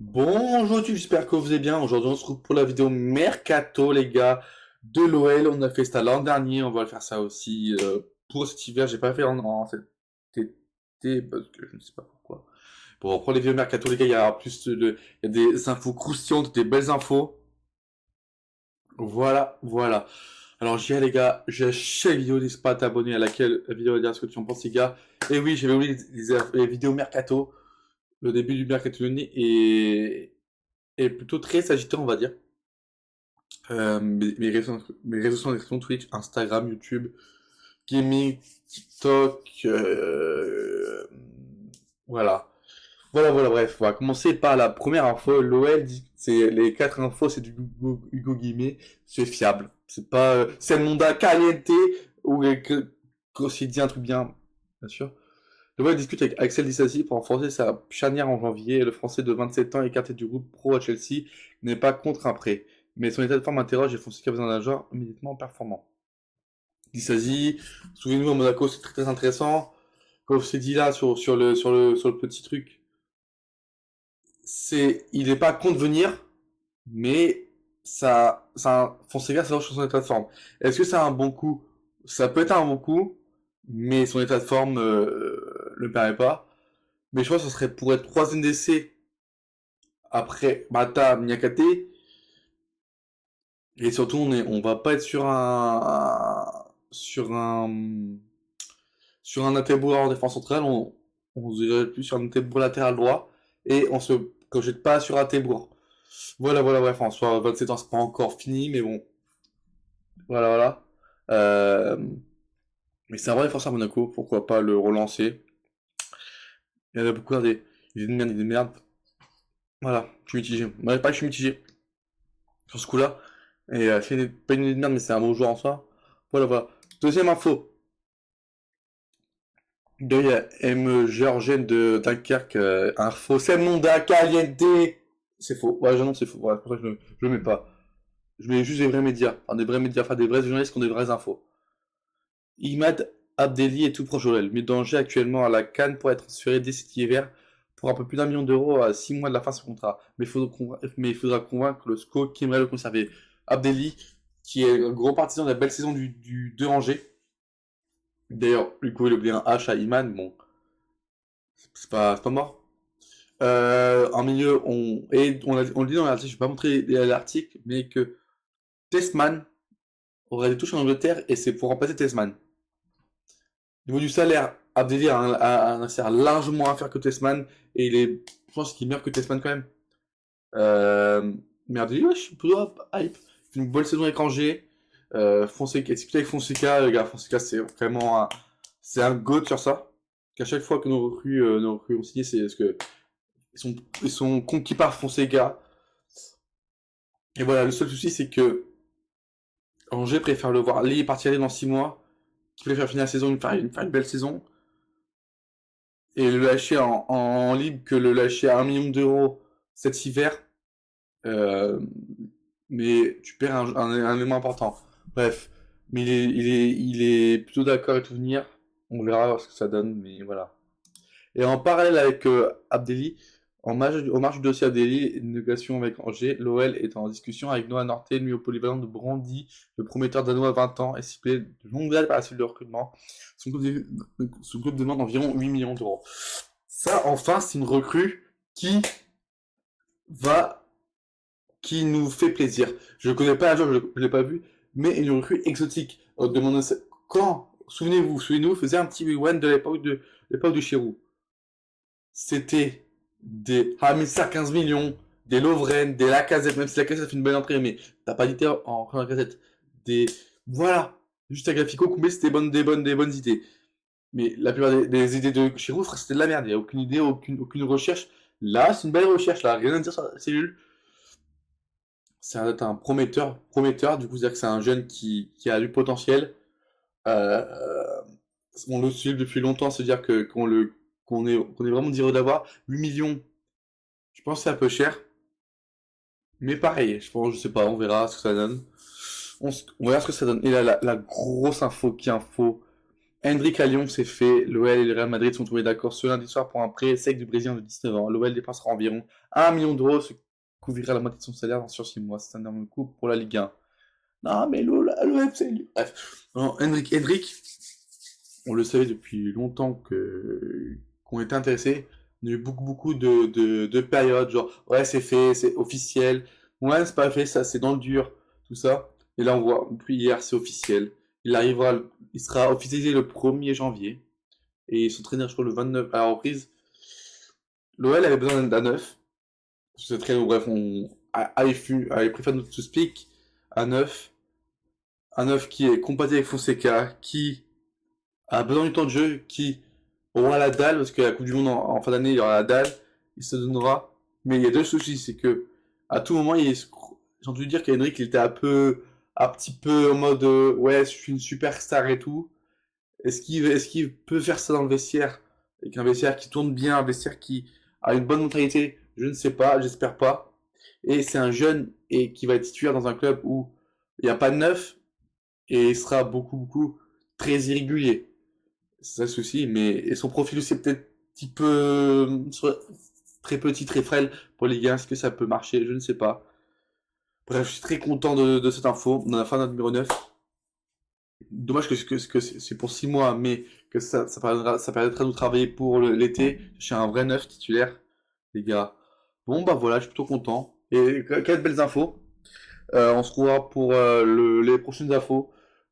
Bonjour YouTube, j'espère que vous allez bien. Aujourd'hui, on se retrouve pour la vidéo Mercato, les gars, de l'OL. On a fait ça l'an dernier, on va le faire ça aussi pour cet hiver. J'ai pas fait en cet été parce que je ne sais pas pourquoi. Bon, on reprend les vidéos Mercato, les gars. Il y a des infos croustillantes, des belles infos. Voilà. Alors, j'y ai, les gars. J'ai chaque vidéo, n'hésite pas à t'abonner à la vidéo à dire ce que tu en penses, les gars. Et oui, j'avais oublié les vidéos Mercato. Le début du Mercato est plutôt très agité, on va dire. Mes réseaux sont description Twitch, Instagram, YouTube, gaming, TikTok, voilà. Bref, on va commencer par la première info. L'OL dit que c'est les quatre infos, c'est du Hugo Guimé, c'est fiable. C'est pas, c'est le monde caliente ou que s'il dit un truc bien sûr. Le discute avec Axel Disasi pour renforcer sa charnière en janvier. Le Français de 27 ans, écarté du groupe pro à Chelsea, n'est pas contre un prêt. Mais son état de forme interroge et Fonseca a besoin d'un joueur immédiatement performant. Disasi, souvenez-vous à Monaco, c'est très intéressant. Comme je t'ai dit là sur le petit truc, il n'est pas contre venir, mais Fonseca, ça sur son état de forme. Est-ce que c'est un bon coup? Ça peut être un bon coup, mais son état de forme le permet pas. Mais je pense que ce serait pour être troisième d'essai après Mata Miyakate. Et surtout, on va pas être sur un Atebo en défense centrale. On se dirait plus sur un Atebo latéral droit. Et on se projette pas sur Atebo. Bref, en soi, 27 ans, c'est pas encore fini, mais bon. Voilà. Euh, mais c'est un vrai défenseur à Monaco, pourquoi pas le relancer. Il y en a beaucoup des merdes, des merdes. Voilà, je suis mitigé. Ouais, pas que je suis mitigé sur ce coup-là. Et c'est pas une idée de merde, mais c'est un bon joueur en soi. Voilà. Deuxième info. De M. Georgen de Dunkerque, info. C'est Monda Caliente. C'est faux. Ouais, non, c'est faux. Ouais, c'est pour ça que je le mets pas. Je mets juste des vrais médias. Enfin des vrais journalistes qui ont des vraies infos. Imad Abdelli est tout proche de l'OL, mais danger actuellement à la Cannes pour être transféré dès cet hiver pour un peu plus d'1 million d'euros à 6 mois de la fin de son contrat. Mais il faudra convaincre le SCO qui aimerait le conserver. Abdelli, qui est un gros partisan de la belle saison de Angers. D'ailleurs, lui pouvait oublier un H à Iman, bon, c'est pas mort. En milieu, on le dit dans l'article, je vais pas montrer l'article, mais que Testman aurait des touches en Angleterre et c'est pour remplacer Testman. Au niveau du salaire, Abdelli a un salaire largement inférieur que Tessman, et je pense qu'il est meilleur que Tessman quand même. Euh, mais Abdelli, ouais, je suis plutôt hype. Il fait une bonne saison avec Angers. Fonseca, c'est avec Fonseca, le gars, Fonseca, c'est un goat sur ça. Qu'à chaque fois que nos recrues ont signé, c'est parce que ils sont conquis par Fonseca. Et voilà, le seul souci, c'est que Angers préfère le voir partir dans 6 mois, qui préfère finir la saison, faire une belle saison, et le lâcher en libre que le lâcher à 1 million d'euros cet hiver, euh, mais tu perds un élément important. Bref, mais il est plutôt d'accord à tout venir. On verra ce que ça donne, mais voilà. Et en parallèle avec Abdelli, au marge du dossier Abdelli, une négociation avec Angers, l'OL est en discussion avec Noah Norté, lui au polyvalent de Brandy, le prometteur danois à 20 ans, et ciblé de longue date par la suite de recrutement. Son club demande environ 8 millions d'euros. Ça, enfin, c'est une recrue qui va, qui nous fait plaisir. Je ne connais pas la joueur, je ne l'ai pas vu, mais une recrue exotique. Quand, souvenez-vous, faisait un petit rewind de l'époque de Chirou. C'était des Hamissa 15 millions, des Lovren, des Lacazette, même si Lacazette fait une bonne entrée, mais t'as pas d'idée en Lacazette. Des, voilà. Juste à Grafico, Koumé, c'était des bonnes idées. Mais la plupart des idées de Giroud, c'était de la merde. Il n'y a aucune idée, aucune recherche. Là, c'est une belle recherche. Là, rien à dire sur la cellule. C'est un prometteur. Du coup, c'est-à-dire que c'est un jeune qui a du potentiel. Euh, on le suit depuis longtemps. C'est-à-dire qu'on est vraiment désireux d'avoir. 8 millions, je pense que c'est un peu cher. Mais pareil, je sais pas, on verra ce que ça donne. On verra ce que ça donne. Et là, la grosse info qui info. Hendrick à Lyon, c'est fait. L'OL et le Real Madrid sont tombés d'accord ce lundi soir pour un prêt sec du Brésilien de 19 ans. L'OL dépensera environ 1 million d'euros, ce qui couvrira la moitié de son salaire sur 6 mois. C'est un énorme coup pour la Ligue 1. Non, mais l'OL, c'est... Bref. Non, Hendrick, on le savait depuis longtemps qu'on était intéressé. On a eu beaucoup de périodes, genre, ouais, c'est fait, c'est officiel. Ouais, c'est pas fait, ça, c'est dans le dur, tout ça. Et là, on voit, depuis hier, c'est officiel. Il sera officialisé le 1er janvier. Et ils s'entraînèrent, je crois, le 29 à la reprise. L'OL avait besoin d'un neuf. C'est très, bref, avait préféré notre to speak. Un neuf. Un neuf qui est compatible avec Fonseca, qui a besoin du temps de jeu, qui aura la dalle, parce que la Coupe du Monde en fin d'année, il y aura la dalle, il se donnera. Mais il y a deux soucis, c'est que à tout moment, j'ai entendu dire qu'Henrik il était un petit peu en mode ouais, je suis une superstar et tout. Est-ce qu'il peut faire ça dans le vestiaire, avec un vestiaire qui tourne bien, un vestiaire qui a une bonne mentalité? Je ne sais pas, j'espère pas. Et c'est un jeune et qui va être titulaire dans un club où il n'y a pas de neuf et il sera beaucoup très irrégulier. C'est ça le souci, mais et son profil aussi est peut-être un petit peu très petit, très frêle pour les gars. Est-ce que ça peut marcher? Je ne sais pas. Bref, je suis très content de cette info. On a fin notre numéro 9. Dommage que c'est pour 6 mois, mais que ça permettra de nous travailler pour l'été. Je suis un vrai neuf titulaire, les gars. Bon, bah voilà, je suis plutôt content. Et quelles belles infos. On se retrouvera pour les prochaines infos.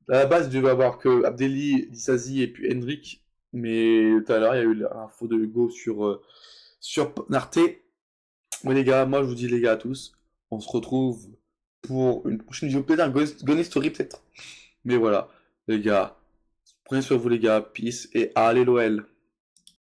À la base, il devait y avoir que Abdelli, Disasi et puis Hendrik. Mais tout à l'heure, il y a eu l'info de Hugo sur Narte. Mais les gars, moi je vous dis les gars à tous, on se retrouve pour une prochaine vidéo, peut-être un Gone Story peut-être. Mais voilà, les gars, prenez soin de vous les gars, peace et allez l'OL.